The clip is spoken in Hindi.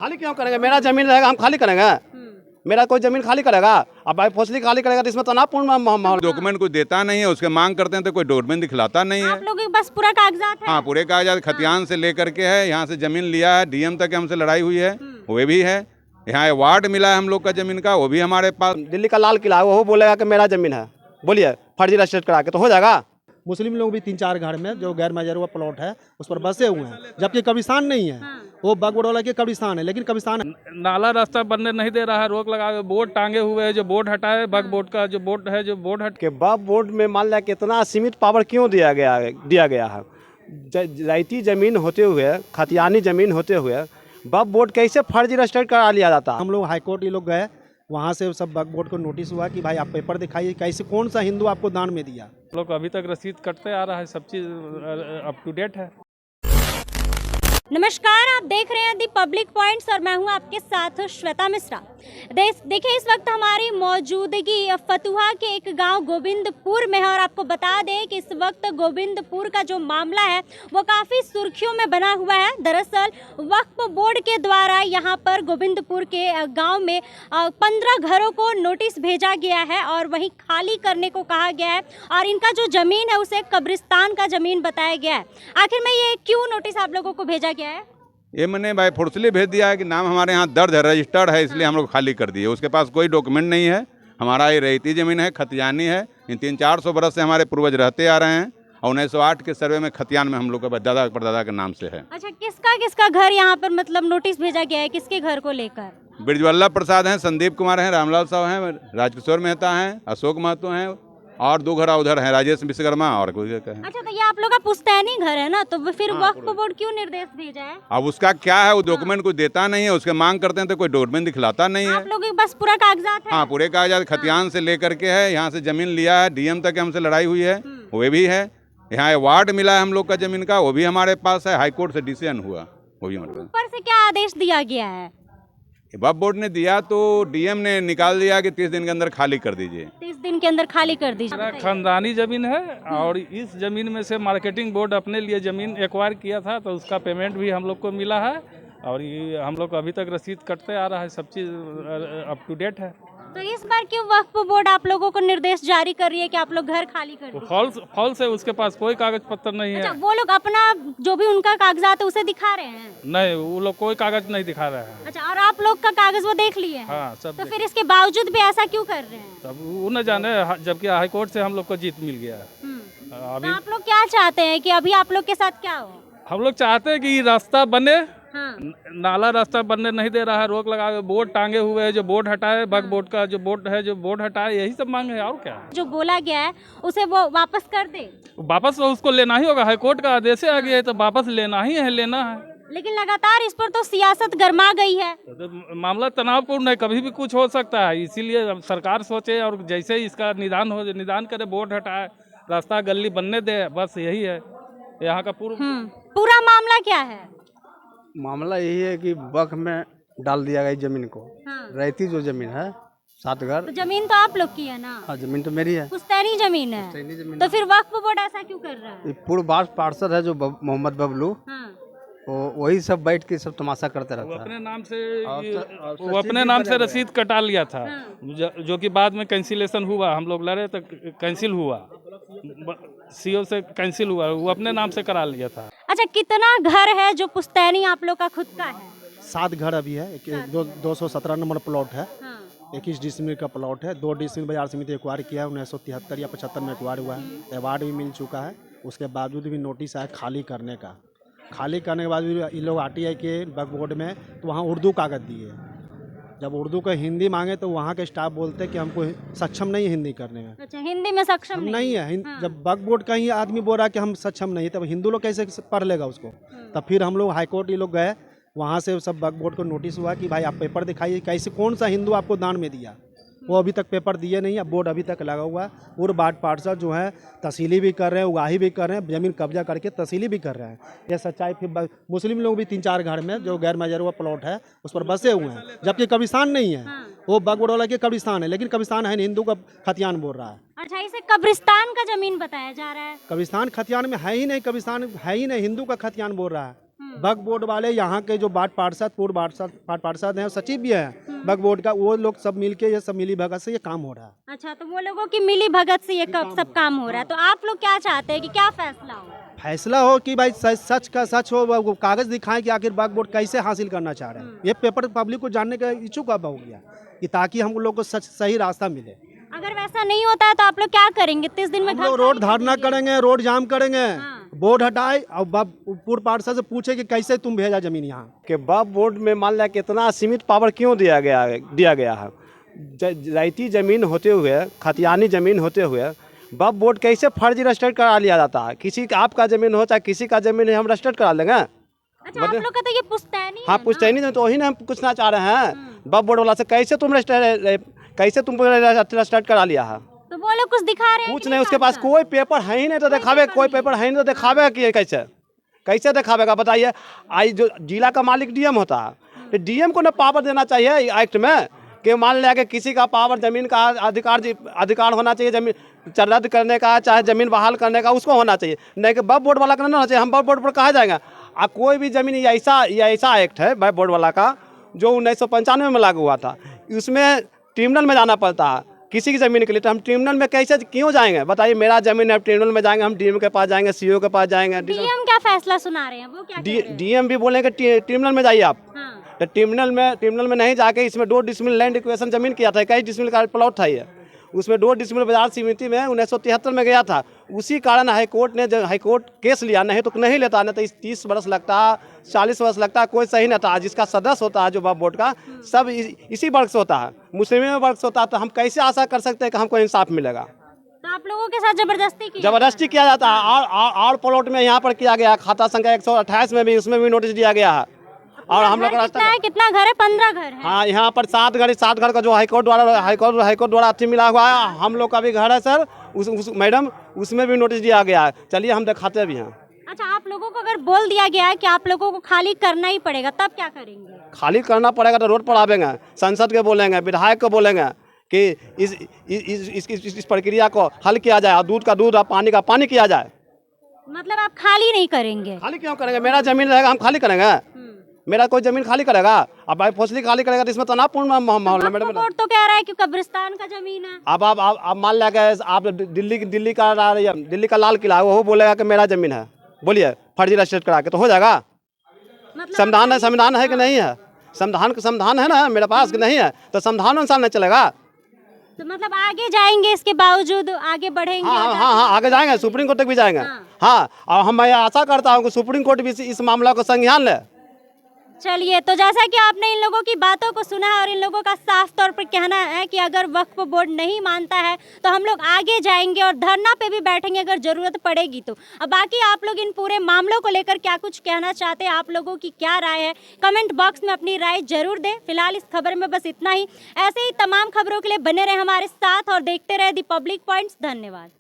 खाली क्यों करेंगे? मेरा जमीन रहेगा, हम खाली करेंगे? मेरा कोई जमीन खाली करेगा? अब भाई फसली खाली करेगा तो इसमें तनावपूर्ण माहौल। डॉक्यूमेंट कुछ देता नहीं है, उसके मांग करते हैं तो कोई डॉक्यूमेंट दिखलाता नहीं है। आप लोगों के पास पूरा कागजात है? हाँ, पूरे कागजात खतियान से लेकर के है, यहाँ से जमीन लिया है, डीएम तक हमसे लड़ाई हुई है, वो भी है। यहाँ अवार्ड मिला है हम लोग का जमीन का, वो भी हमारे पास। दिल्ली का लाल किला वो बोलेगा कि मेरा जमीन है, बोलिए फर्जी रजिस्टर करा के तो हो जाएगा? मुस्लिम लोग भी 3-4 घर में जो गैर मजरूआ प्लॉट है उस पर बसे हुए हैं, जबकि कब्रिस्तान नहीं है। वो बगबड़ौला के कब्रिस्तान है, लेकिन कब्रिस्तान नाला रास्ता बनने नहीं दे रहा है, रोक लगा बोर्ड टांगे हुए हैं। जो बोर्ड हटाए बग बोर्ड का जो बोर्ड है, जो बोर्ड हट के वक्फ बोर्ड में मान लिया कितना सीमित पावर क्यों दिया गया है? रैयती जमीन होते हुए, खतियानी जमीन होते हुए वक्फ बोर्ड कैसे फर्जी रजिस्टर करा लिया जाता? हम लोग हाईकोर्ट ये लोग गए, वहाँ से सब वक्फ बोर्ड को नोटिस हुआ कि भाई आप पेपर दिखाइए, कैसे कौन सा हिंदू आपको दान में दिया। लोग अभी तक रसीद कटते आ रहा है, सब चीज़ अप टू डेट है। नमस्कार, आप देख रहे हैं दी पब्लिक पॉइंट्स और मैं हूं आपके साथ श्वेता मिश्रा। देखिए इस वक्त हमारी मौजूदगी फतुहा के एक गांव गोविंदपुर में है और आपको बता दें कि इस वक्त गोविंदपुर का जो मामला है वो काफ़ी सुर्खियों में बना हुआ है। दरअसल वक्फ बोर्ड के द्वारा यहां पर गोविंदपुर के गांव में 15 घरों को नोटिस भेजा गया है और वहीं खाली करने को कहा गया है और इनका जो ज़मीन है उसे कब्रिस्तान का ज़मीन बताया गया है। आखिर में ये क्यों नोटिस आप लोगों को भेजा गया है? ये मैंने भाई फुर्सली भेज दिया है कि नाम हमारे यहाँ दर्ज है, रजिस्टर्ड है, इसलिए हम लोग खाली कर दिए। उसके पास कोई डॉक्यूमेंट नहीं है। हमारा ये रैयती ज़मीन है, खतियानी है। इन 300-400 बरस से हमारे पूर्वज रहते आ रहे हैं और 1908 के सर्वे में खतियान में हम लोग का दादा परदादा के नाम से है। अच्छा, किसका घर यहाँ पर मतलब नोटिस भेजा गया है, किसके घर को लेकर? बिरजवल्लभ प्रसाद हैं, संदीप कुमार हैं, रामलाल साहब हैं, राजकिशोर मेहता हैं, अशोक महतो हैं और 2 घर उधर हैं, राजेश विश्वकर्मा और कोई है। अच्छा, तो ये आप लोग का पुश्तैनी घर है ना, तो फिर वक्फ बोर्ड क्यों निर्देश भेजा है? अब उसका क्या है, वो डॉक्यूमेंट कुछ देता नहीं है, उसके मांग करते हैं तो कोई डॉक्यूमेंट दिखलाता नहीं है। आप लोगों के पास पूरा कागजात है? हाँ, पूरे कागजात खतियान से लेकर के है, यहाँ से जमीन लिया है, डीएम तक हमसे लड़ाई हुई है, वो भी है। यहाँ अवार्ड मिला है हम लोग का जमीन का, वो भी हमारे पास है। हाईकोर्ट से डिसीजन हुआ, वो भी हमारे पास। ऊपर से क्या आदेश दिया गया है? वक्फ बोर्ड ने दिया तो डीएम ने निकाल दिया कि 30 दिन के अंदर खाली कर दीजिए। 30 दिन के अंदर खाली कर दीजिए। मेरा खानदानी जमीन है और इस जमीन में से मार्केटिंग बोर्ड अपने लिए जमीन एक्वायर किया था, तो उसका पेमेंट भी हम लोग को मिला है और ये हम लोग अभी तक रसीद कटते आ रहा है, सब चीज़ अप टू डेट है। तो इस बार क्यों वक्फ बोर्ड आप लोगों को निर्देश जारी कर रही है कि आप लोग घर खाली कर दीजिए? फॉल्स है, उसके पास कोई कागज पत्र नहीं है। अच्छा, वो लोग अपना जो भी उनका कागजात है उसे दिखा रहे हैं? नहीं, वो लोग कोई कागज नहीं दिखा रहे हैं। अच्छा, और आप लोग का कागज वो देख लिए हैं? हाँ, सब तो फिर इसके बावजूद भी ऐसा क्यों कर रहे हैं? तब वो न जाने, जबकि हाईकोर्ट से हम लोग को जीत मिल गया है। अभी तो आप लोग क्या चाहते हैं कि अभी आप लोग के साथ क्या हो? हम लोग चाहते हैं कि ये रास्ता बने। हाँ। नाला रास्ता बनने नहीं दे रहा है, रोक लगा बोर्ड टांगे हुए हैं। जो बोर्ड हटाए बग बोर्ड का जो बोर्ड है, जो बोर्ड हटाए, यही सब मांग है और क्या है। जो बोला गया है उसे वो वापस कर दे। वापस उसको लेना ही होगा, हाईकोर्ट का आदेश आ गया है तो वापस लेना ही है, लेना है। लेकिन लगातार इस पर तो सियासत गर्मा गई है। तो मामला तनावपूर्ण है, कभी भी कुछ हो सकता है, इसीलिए सरकार सोचे और जैसे ही इसका निदान करे, बोर्ड हटाए, रास्ता गली बनने दे, बस यही है यहाँ का पूरा मामला क्या है? मामला यही है कि वक्फ में डाल दिया गया जमीन को। हाँ। रैयती जो जमीन है 7 घर। तो जमीन तो आप लोग की है ना? हाँ, जमीन तो मेरी है, पुश्तैनी जमीन है। पुश्तैनी जमीन तो फिर वक्फ बोर्ड ऐसा क्यों कर रहा है? ये पूर्व पार्षद है जो मोहम्मद बबलू, हाँ। वही सब बैठ के सब तमाशा करते रहता है। अपने नाम से और वो अपने नाम से भी रसीद कटा लिया था, जो कि बाद में कैंसिलेशन हुआ। हम लोग लड़े तो कैंसिल हुआ, सीओ से कैंसिल हुआ, वो अपने नाम से करा लिया था। अच्छा, कितना घर है जो पुश्तैनी आप लोग का खुद का है? 7 घर अभी है, 217 नंबर प्लॉट है, 21 डिसमिल का प्लॉट है। 2 डिसमिल बाजार समिति एक्वायर किया है, 1973 या 75 में एक्वायर हुआ है। अवार्ड भी मिल चुका है, उसके बावजूद भी नोटिस आया खाली करने का। खाली करने के बाद भी ये लोग आरटीआई के वक्फ बोर्ड में तो वहाँ उर्दू कागज दिए। जब उर्दू का हिंदी मांगे तो वहाँ के स्टाफ बोलते हैं कि हमको सक्षम नहीं है हिंदी करने में। अच्छा, हिंदी में सक्षम नहीं है। जब वक्फ बोर्ड का ही आदमी बोल रहा है कि हम सक्षम नहीं, तब हिंदू लोग कैसे पढ़ लेगा उसको? तब फिर हम लोग हाईकोर्ट ये लोग गए, वहाँ से सब वक्फ बोर्ड को नोटिस हुआ कि भाई आप पेपर दिखाइए, कैसे कौन सा हिंदू आपको दान में दिया। वो अभी तक पेपर दिए नहीं है, बोर्ड अभी तक लगा हुआ है। और वार्ड पार्षद जो है तहसीली भी कर रहे हैं, उगाही भी कर रहे हैं, जमीन कब्जा करके तहसीली भी कर रहे हैं। ये सच्चाई। फिर मुस्लिम लोग भी 3-4 घर में जो गैर मजरूआ प्लॉट है उस पर बसे हुए हैं, जबकि कब्रिस्तान नहीं है। वो बगबड़ौला के कब्रिस्तान है, लेकिन कब्रिस्तान है नहीं, हिंदू का खतियान बोल रहा है। अच्छा, इसे कब्रिस्तान का जमीन बताया जा रहा है? कब्रिस्तान खतियान में है ही नहीं, कब्रिस्तान है ही नहीं, हिंदू का खतियान बोल रहा है। वक्फ बोर्ड वाले यहाँ के जो वार्ड पार्षद वार्ड पार्षद हैं, सचिव भी हैं वक्फ बोर्ड का, वो लोग सब मिलके ये सब मिली भगत से ये काम हो रहा है। अच्छा, तो वो लोगों की मिली भगत से ये सब काम हो रहा है। तो आप लोग क्या चाहते हैं कि क्या फैसला हो? फैसला हो कि भाई सच का सच हो, वो कागज दिखाएं कि आखिर वक्फ बोर्ड कैसे हासिल करना चाह रहे हैं। ये पेपर पब्लिक को जानने का इच्छुक अब हो गया कि ताकि हम लोग को सच सही रास्ता मिले। अगर वैसा नहीं होता है तो आप लोग क्या करेंगे? 30 दिन में हम लोग रोड धरना करेंगे, रोड जाम करेंगे, बोर्ड हटाए और पूर्व पार्षद से पूछे कि कैसे तुम भेजा जमीन यहाँ कि वक्फ बोर्ड में मान लिया कितना सीमित पावर क्यों दिया गया है। रैयती ज़मीन होते हुए, खतियानी ज़मीन होते हुए वक्फ बोर्ड कैसे फर्जी रजिस्टर्ड करा लिया जाता है। किसी का आपका ज़मीन हो चाहे किसी का ज़मीन है, हम रजिस्टर्ड करा लेंगे। अच्छा, आप लोग का तो ये पुश्तैनी हाँ, पुश्तैनी है, तो वही ना हम पूछना चाह रहे हैं वक्फ बोर्ड वाला से, कैसे तुम रजिस्टर्ड करा लिया है। तो वो लोग कुछ दिखा रहे हैं कुछ नहीं, उसके पास कोई पेपर है ही नहीं तो दिखावे, कोई पेपर है ही नहीं तो दिखावे कि कैसे दिखावेगा बताइए। आई जो जिला का मालिक डीएम होता है, तो डीएम को ना पावर देना चाहिए एक्ट में कि मान लिया कि किसी का पावर जमीन का अधिकार होना चाहिए, जमीन रद्द करने का चाहे जमीन बहाल करने का उसको होना चाहिए, नहीं कि वक्फ बोर्ड वाला का नहीं होना चाहिए। हम वक्फ बोर्ड पर कहा जाएगा कोई भी जमीन, ये ऐसा एक्ट है वक्फ बोर्ड वाला का जो 1995 में लागू हुआ था, उसमें ट्रिब्यूनल में जाना पड़ता है किसी की ज़मीन के लिए। तो हम ट्रिब्यूनल में कैसे क्यों जाएंगे बताइए? मेरा ज़मीन है, ट्रिब्यूनल में जाएंगे, हम डीएम के पास जाएंगे, सीओ के पास जाएंगे। डीएम क्या फैसला सुना रहे हैं? वो क्या कह रहे हैं? डीएम भी बोलेंगे ट्रिब्यूनल में जाइए आप। हाँ। तो ट्रिब्यूनल में नहीं जाके इसमें 2 डिसमिल लैंड इक्वेशन जमीन किया था, 21 डिसमिल का प्लॉट था ये, उसमें 2 डिसमिल बाजार समिति में 1973 में गया था। उसी कारण हाईकोर्ट ने हाईकोर्ट केस लिया, नहीं तो नहीं लेता, नहीं तो 30 वर्ष लगता, 40 वर्ष लगता, कोई सही नहीं था। जिसका सदस्य होता है जो वक्फ बोर्ड का, सब इसी वर्ग से होता है, मुस्लिम वर्ग से होता है। तो हम कैसे आशा कर सकते हैं कि हमको इंसाफ मिलेगा? तो आप लोगों के साथ जबरदस्ती किया जाता है। और प्लॉट में यहाँ पर किया गया, खाता संख्या 128 में भी, उसमें भी नोटिस दिया गया है। और हम लोग कितना घर है? 15 घर है। हाँ, यहाँ पर 7 घर का जो हाईकोर्ट द्वारा अथी मिला हुआ है। हम लोग का भी घर है सर, मैडम, उसमें भी नोटिस दिया गया है। चलिए हम दिखाते भी हैं। अच्छा, आप लोगों को अगर बोल दिया गया है कि आप लोगों को खाली करना ही पड़ेगा, तब क्या करेंगे? खाली करना पड़ेगा तो रोड पर आवेंगे, संसद के बोलेंगे, विधायक को बोलेंगे कि इस प्रक्रिया को हल किया जाए और दूध का दूध और पानी का पानी किया जाए। मतलब आप खाली नहीं करेंगे? खाली क्यों करेंगे? मेरा जमीन रहेगा, हम खाली करेंगे? मेरा कोई जमीन खाली करेगा? अब भाई फौसली खाली करेगा तो इसमें तनावपूर्ण माहौल है मैडम। कोर्ट तो कह रहा है कि कब्रिस्तान का जमीन है। अब आप मान लिया कि आप दिल्ली का लाल किला, वो बोलेगा कि मेरा जमीन है, बोलिए फर्जी रजिस्टर करा के तो हो जाएगा? मतलब संविधान है कि नहीं है? संविधान है ना मेरे पास कि नहीं है? तो संविधान अनुसार नहीं चलेगा। तो मतलब आगे जाएंगे, इसके बावजूद आगे बढ़ेंगे? हाँ, आगे जाएंगे, सुप्रीम कोर्ट तक भी जाएंगे। हाँ, और हम मैं आशा करता हूँ कि सुप्रीम कोर्ट भी इस मामला को संज्ञान ले। चलिए, तो जैसा कि आपने इन लोगों की बातों को सुना है और इन लोगों का साफ तौर पर कहना है कि अगर वक्फ बोर्ड नहीं मानता है तो हम लोग आगे जाएंगे और धरना पे भी बैठेंगे अगर ज़रूरत पड़ेगी तो। अब बाकी आप लोग इन पूरे मामलों को लेकर क्या कुछ कहना चाहते हैं, आप लोगों की क्या राय है, कमेंट बॉक्स में अपनी राय जरूर दें। फिलहाल इस खबर में बस इतना ही। ऐसे ही तमाम खबरों के लिए बने रहे हमारे साथ और देखते रहे दी पब्लिक पॉइंट्स। धन्यवाद।